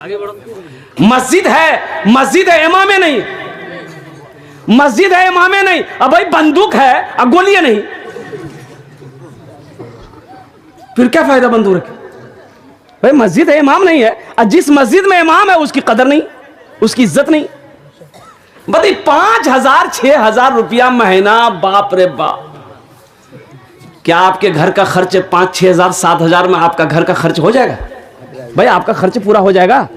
आगे बढ़ो। मस्जिद है इमामे नहीं, मस्जिद है इमामे नहीं। अब भाई बंदूक है अब गोलियां नहीं, फिर क्या फायदा बंदूक रखे? भाई मस्जिद है इमाम नहीं है, और जिस मस्जिद में इमाम है उसकी कदर नहीं, उसकी इज्जत नहीं। बताइए 5,000 6,000 रुपया महीना, बाप रे बाप। क्या आपके घर का खर्च 5-6 हजार 7 हजार में आपका घर का खर्च हो जाएगा? भाई आपका खर्च पूरा हो जाएगा?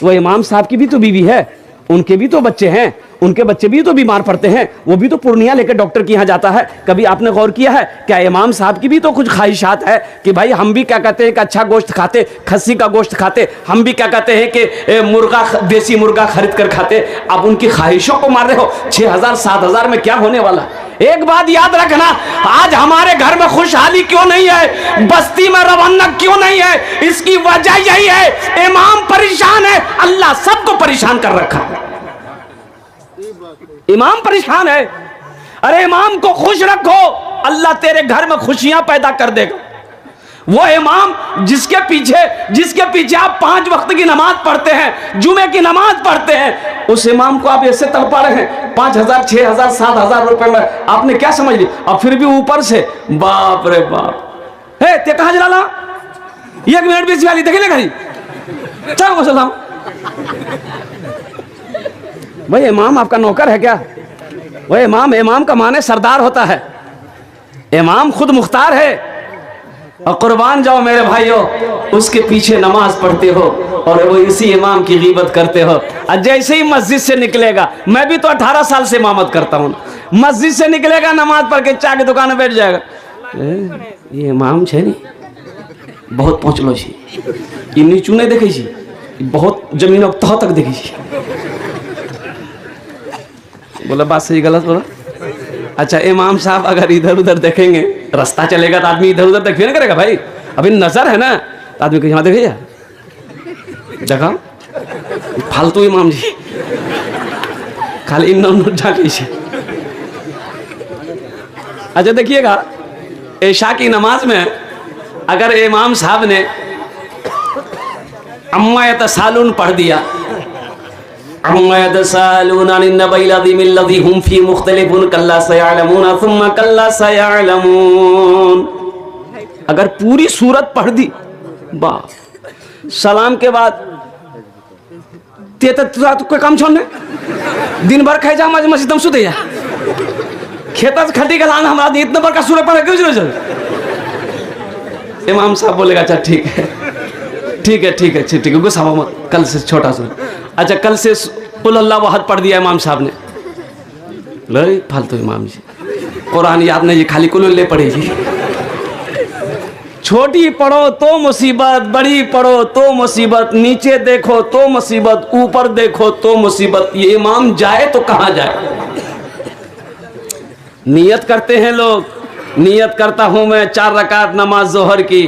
वो इमाम साहब की भी तो बीवी है, उनके भी तो बच्चे हैं, उनके बच्चे भी तो बीमार पड़ते हैं, वो भी तो पूर्णिया लेकर डॉक्टर के यहाँ जाता है। कभी आपने गौर किया है क्या इमाम साहब की भी तो कुछ ख्वाहिशात है कि भाई हम भी क्या कहते हैं कि अच्छा गोश्त खाते, खस्सी का गोश्त खाते, हम भी क्या कहते हैं कि मुर्गा, देसी मुर्गा खरीद कर खाते। आप उनकी ख्वाहिशों को मार रहे हो। 6,000 7 हजार में क्या होने वाला? एक बात याद रखना, आज हमारे घर में खुशहाली क्यों नहीं है, बस्ती में रवन्नक क्यों नहीं है? इसकी वजह यही है, इमाम परेशान है, अल्लाह सबको परेशान कर रखा है। इमाम परेशान है। अरे इमाम को खुश रखो, अल्लाह तेरे घर में खुशियां पैदा कर देगा। वो इमाम जिसके पीछे आप 5 वक्त की नमाज पढ़ते हैं, जुमे की नमाज पढ़ते हैं, उस इमाम को आप ऐसे तड़पा रहे हैं 5,000 6,000 7,000 रुपए में। आपने क्या समझ ली? और फिर भी ऊपर से बाप रे बाप। हे ते कहां जला 1 मिनट 20 वाली देखे ना घड़ी चलो सलाम। भाई इमाम आपका नौकर है क्या? वो इमाम का माने सरदार होता है। इमाम खुद मुख्तार है। और कुर्बान जाओ मेरे भाइयों, उसके पीछे नमाज पढ़ते हो और वो इसी इमाम की गीबत करते हो। और जैसे ही मस्जिद से निकलेगा, मैं भी तो 18 साल से इमामत करता हूँ, मस्जिद से निकलेगा नमाज पढ़ के चाय की दुकान में बैठ जाएगा। ये इमाम छे नहीं, बहुत पहुँचलो छी, ये नीचू नहीं देखे छी, बहुत जमीन अब तह तक देखी छी। बोला बात सही गलत बोला? अच्छा इमाम साहब अगर इधर उधर देखेंगे, रास्ता चलेगा तो आदमी इधर उधर देखिए ना करेगा। भाई अभी नजर है ना तो आदमी कहीं देखे या देखा फालतू इमाम जी खाली झाके। अच्छा देखिएगा, ऐशा की नमाज में अगर इमाम साहब ने अम्मा यतसालून पढ़ दिया, अम्मा यतसालून अनिन नबइल अज़ीम अल्लज़ी हुम फी मुख्तलिफून कल्ला सयअलमून सुम्मा कल्ला सयअलमून, अगर पूरी सूरत पढ़ दी, वाह, सलाम के बाद ते तो कोई काम छोड़ने दिन भर खाई जा मस्जिद में सुते जा खेता से खटी गलान हमारा इतना बड़का सूरत पढ़े क्यों जरूरत? इमाम साहब बोलेगा अच्छा ठीक है गुस्सा मत, कल से छोटा सूरत। अच्छा कल से कुल अल्लाह अहद पढ़ दिया इमाम साहब ने, लो फालतू इमाम जी, कुरान याद नहीं जी, खाली कुल ले पढ़े जी। छोटी पढ़ो तो मुसीबत, बड़ी पढ़ो तो मुसीबत, नीचे देखो तो मुसीबत, ऊपर देखो तो मुसीबत। ये इमाम जाए तो कहाँ जाए? नियत करते हैं लोग, नियत करता हूं मैं 4 रकात नमाज जोहर की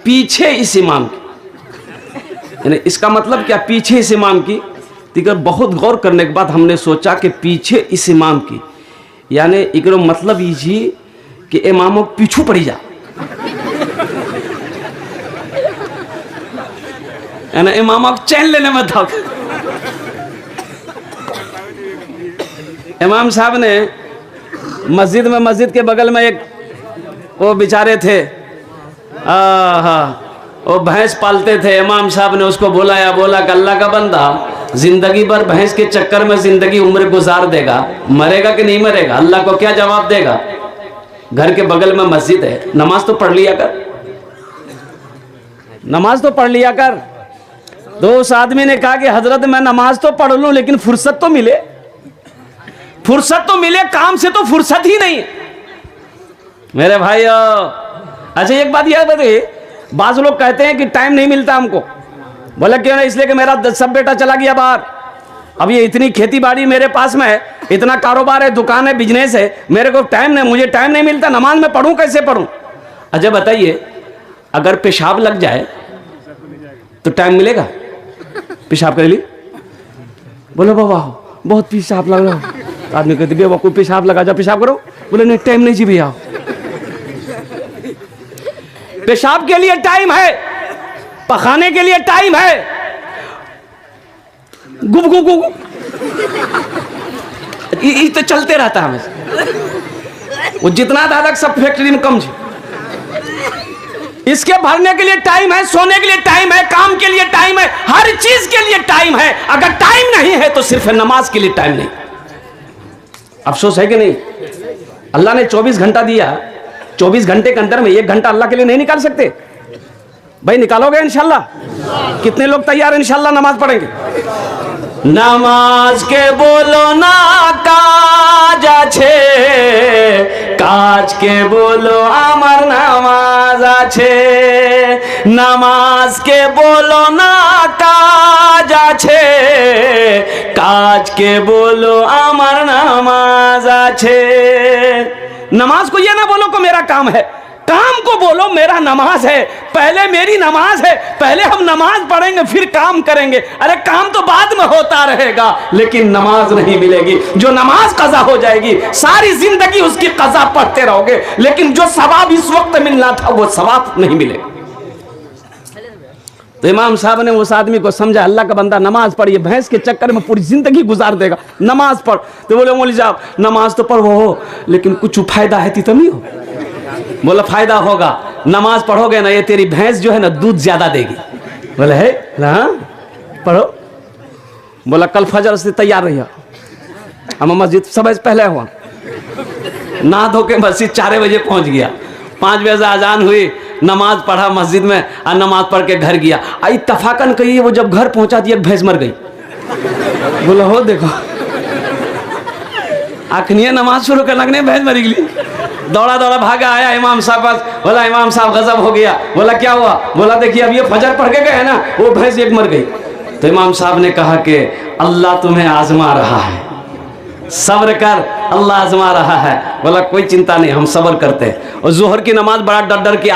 पीछे इस इमाम की, यानी इसका मतलब क्या? पीछे इस इमाम की। तो बहुत गौर करने के बाद हमने सोचा कि पीछे इस इमाम की, यानी इकरो मतलब ये कि इमामों पीछू पड़ी जा, यानी इमाम चैन लेने में था। इमाम साहब ने मस्जिद के बगल में एक वो बेचारे थे, वो भैंस पालते थे। इमाम साहब ने उसको बुलाया, बोला कि अल्लाह का बंदा जिंदगी भर भैंस के चक्कर में जिंदगी उम्र गुजार देगा, मरेगा कि नहीं मरेगा? अल्लाह को क्या जवाब देगा? घर के बगल में मस्जिद है, नमाज तो पढ़ लिया कर, नमाज तो पढ़ लिया कर। तो उस आदमी ने कहा कि हजरत मैं नमाज तो पढ़ लूं लेकिन फुर्सत तो मिले, काम से तो फुर्सत ही नहीं मेरे भाई। अच्छा एक बात यह बताइए, बाज लोग कहते हैं कि टाइम नहीं मिलता हमको। बोला क्यों नहीं? इसलिए कि मेरा सब बेटा चला गया बाहर, अब ये इतनी खेती बाड़ी मेरे पास में है, इतना कारोबार है, दुकान है, बिजनेस है, मेरे को टाइम नहीं, मुझे टाइम नहीं मिलता, नमाज में पढ़ूं कैसे पढ़ूं? अच्छा बताइए, अगर पेशाब लग जाए तो टाइम मिलेगा? पेशाब कर ली, बोले बाबा बहुत पेशाब लग रहा, आदमी कहते बेवा कोई पेशाब लगा जा पेशाब करो, बोले नहीं टाइम नहीं जी भैया। पेशाब के लिए टाइम है, पखाने के लिए टाइम है, गुब गुब गुब ये तो चलते रहता है हमेशा। वो जितना दादा सब फैक्ट्री में कम जी। इसके भरने के लिए टाइम है, सोने के लिए टाइम है, काम के लिए टाइम है, हर चीज के लिए टाइम है। अगर टाइम नहीं है तो सिर्फ नमाज के लिए टाइम नहीं। अफसोस है कि नहीं? अल्लाह ने 24 घंटा दिया, 24 घंटे के अंदर में 1 घंटा अल्लाह के लिए नहीं निकाल सकते? भाई निकालोगे इंशाल्लाह? कितने लोग तैयार हैं इंशाल्लाह नमाज पढ़ेंगे? नमाज के बोलो ना काज आछे, काज के बोलो आमार नमाज आछे। नमाज के बोलो ना काज आछे, काज के बोलो आमार नमाज आछे। नमाज को ये ना बोलो को मेरा काम है, काम को बोलो मेरा नमाज है। पहले मेरी नमाज है, पहले हम नमाज पढ़ेंगे फिर काम करेंगे। अरे काम तो बाद में होता रहेगा, लेकिन नमाज नहीं मिलेगी। जो नमाज कज़ा हो जाएगी, सारी जिंदगी उसकी कज़ा पढ़ते रहोगे, लेकिन जो सवाब इस वक्त मिलना था वो सवाब नहीं मिलेगा। तो इमाम साहब ने उस आदमी को समझा, अल्लाह का बंदा नमाज पढ़िए, भैंस के चक्कर में पूरी जिंदगी गुजार देगा, नमाज पढ़। तो बोले मौलवी साहब नमाज तो पढ़ो हो, लेकिन कुछ फायदा है तो नहीं हो। बोला फायदा होगा, नमाज पढ़ोगे ना ये तेरी भैंस जो है ना दूध ज्यादा देगी। बोले है हाँ पढ़ो। बोला कल फजर से तैयार रहिए, हम मस्जिद सब पहले हुआ, नहा धो के मस्जिद 4 बजे पहुंच गया। 5 बजे से अजान हुई, नमाज पढ़ा मस्जिद में और नमाज पढ़ के घर गया। आई तफाकन कही वो जब घर पहुंचा दिया भैंस मर गई। बोला हो देखो आखनिया नमाज शुरू कर लगने भैंस मरी गई। दौड़ा दौड़ा भागा आया इमाम साहब पास। बोला इमाम साहब गजब हो गया। बोला क्या हुआ? बोला देखिए अब ये फजर पढ़ के गए ना, वो भैंस एक मर गई। तो इमाम साहब ने कहा कि अल्लाह तुम्हें आजमा रहा है, सब्र कर, अल्लाह आजमा रहा है। बोला कोई चिंता नहीं, हम सब्र करते हैं। और जोहर की नमाज बड़ा डर डर के